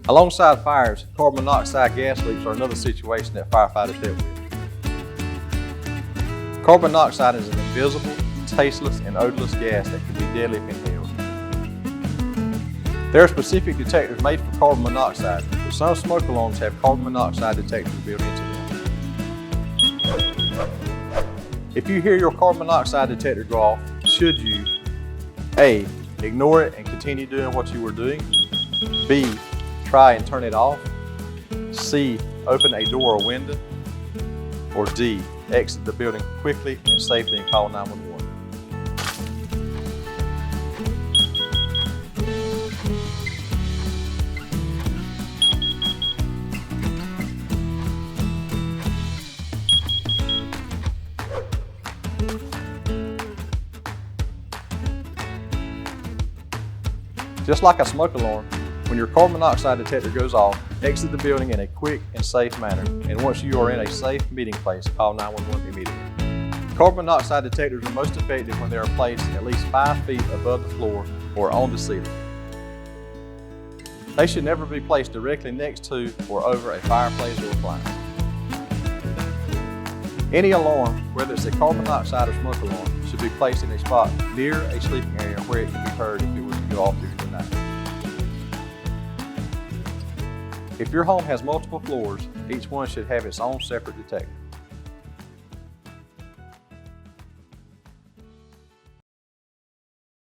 Alongside fires, carbon monoxide gas leaks are another situation that firefighters deal with. Carbon monoxide is an invisible, tasteless, and odorless gas that can be deadly if inhaled. There are specific detectors made for carbon monoxide, but some smoke alarms have carbon monoxide detectors built into them. If you hear your carbon monoxide detector go off, should you A. Ignore it and continue doing what you were doing, B. Try and turn it off, C. Open a door or window, or D. Exit the building quickly and safely and call 911. Just like a smoke alarm, when your carbon monoxide detector goes off, exit the building in a quick and safe manner, and once you are in a safe meeting place, call 911 immediately. Carbon monoxide detectors are most effective when they are placed at least 5 feet above the floor or on the ceiling. They should never be placed directly next to or over a fireplace or appliance. Any alarm, whether it's a carbon monoxide or smoke alarm, should be placed in a spot near a sleeping area where it can be heard if it was to go off during the night. If your home has multiple floors, each one should have its own separate detector.